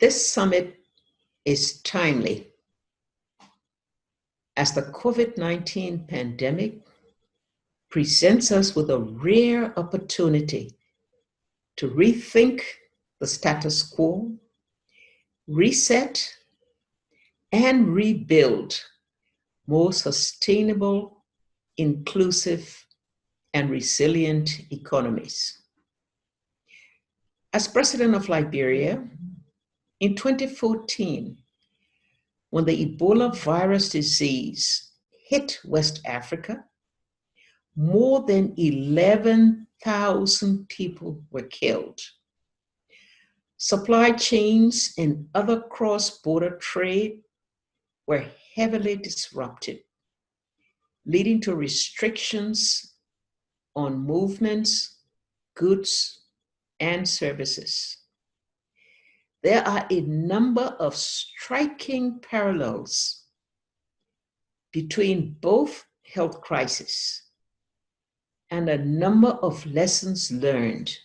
This summit is timely as the COVID-19 pandemic presents us with a rare opportunity to rethink the status quo, reset, and rebuild more sustainable, inclusive, and resilient economies. As president of Liberia, in 2014, when the Ebola virus disease hit West Africa, more than 11,000 people were killed. Supply chains and other cross-border trade were heavily disrupted, leading to restrictions on movements, goods, and services. There are a number of striking parallels between both health crises and a number of lessons learned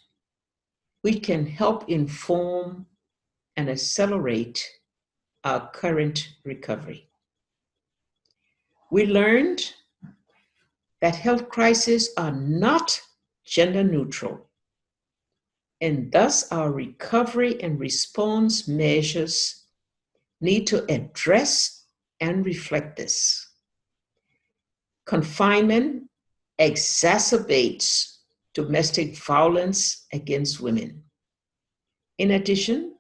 which can help inform and accelerate our current recovery. We learned that health crises are not gender neutral, and thus our recovery and response measures need to address and reflect this. Confinement exacerbates domestic violence against women. In addition,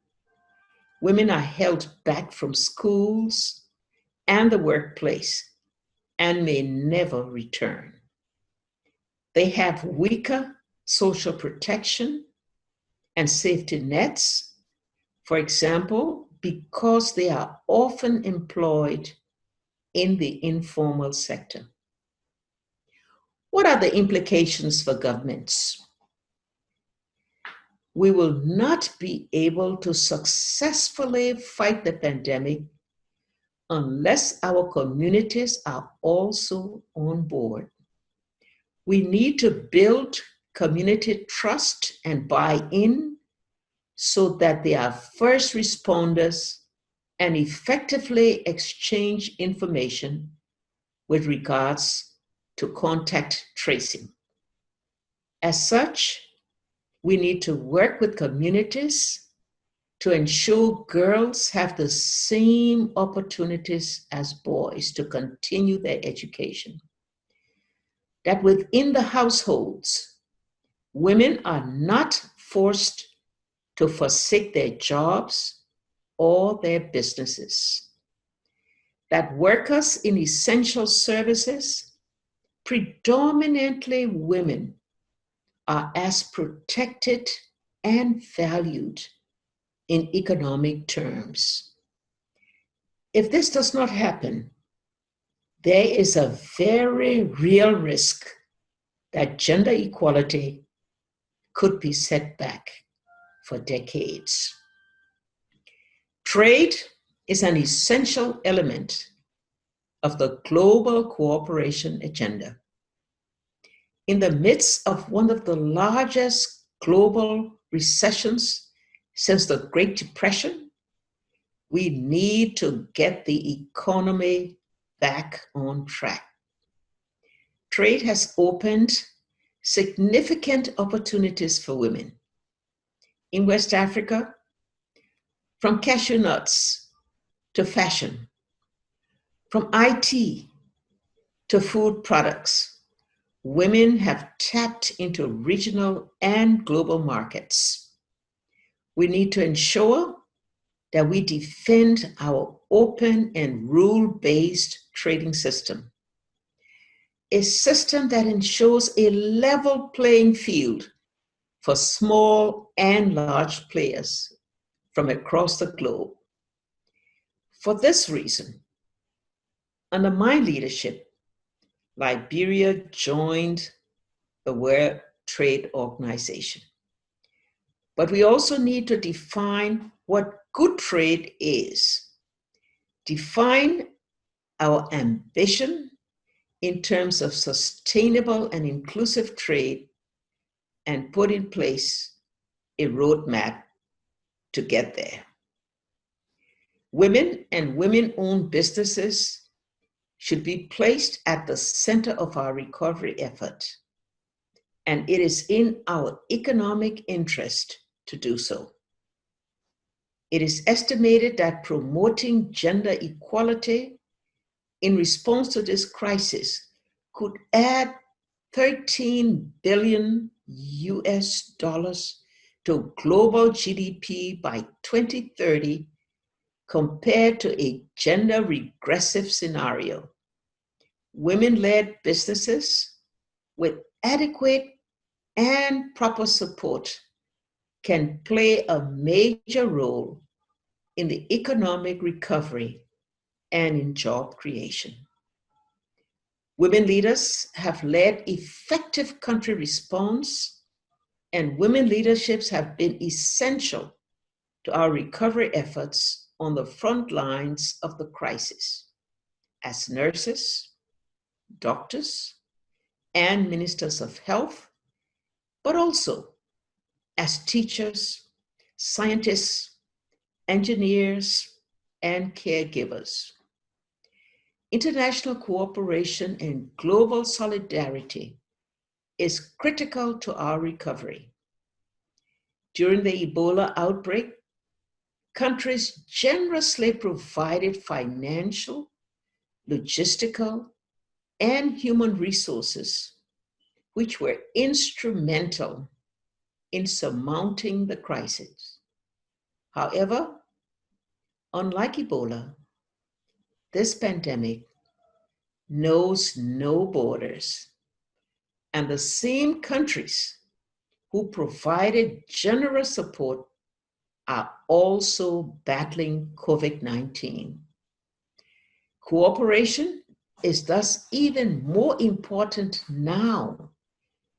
women are held back from schools and the workplace and may never return. They have weaker social protection and safety nets, for example, because they are often employed in the informal sector. What are the implications for governments? We will not be able to successfully fight the pandemic unless our communities are also on board. We need to build community trust and buy-in so that they are first responders and effectively exchange information with regards to contact tracing. As such, we need to work with communities to ensure girls have the same opportunities as boys to continue their education. That within the households, women are not forced to forsake their jobs or their businesses. That workers in essential services, predominantly women, are as protected and valued in economic terms. If this does not happen, there is a very real risk that gender equality could be set back for decades. Trade is an essential element of the global cooperation agenda. In the midst of one of the largest global recessions since the Great Depression, we need to get the economy back on track. Trade has opened significant opportunities for women. In West Africa, from cashew nuts to fashion, from IT to food products, women have tapped into regional and global markets. We need to ensure that we defend our open and rule-based trading system, a system that ensures a level playing field for small and large players from across the globe. For this reason, under my leadership, Liberia joined the World Trade Organization. But we also need to define what good trade is, define our ambition in terms of sustainable and inclusive trade, and put in place a roadmap to get there. Women and women-owned businesses should be placed at the center of our recovery effort, and it is in our economic interest to do so. It is estimated that promoting gender equality in response to this crisis could add 13 billion US dollars to global GDP by 2030 compared to a gender regressive scenario. Women-led businesses with adequate and proper support can play a major role in the economic recovery and in job creation. Women leaders have led effective country response, and women leaderships have been essential to our recovery efforts on the front lines of the crisis as nurses, doctors, and ministers of health, but also as teachers, scientists, engineers, and caregivers. International cooperation and global solidarity is critical to our recovery. During the Ebola outbreak, countries generously provided financial, logistical, and human resources, which were instrumental in surmounting the crisis. However, unlike Ebola, this pandemic knows no borders, and the same countries who provided generous support are also battling COVID-19. Cooperation is thus even more important now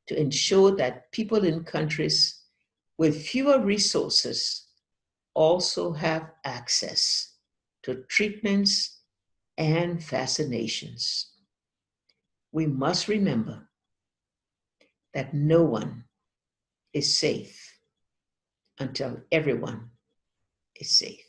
to ensure that people in countries with fewer resources also have access to treatments and vaccinations. We must remember that no one is safe until everyone is safe.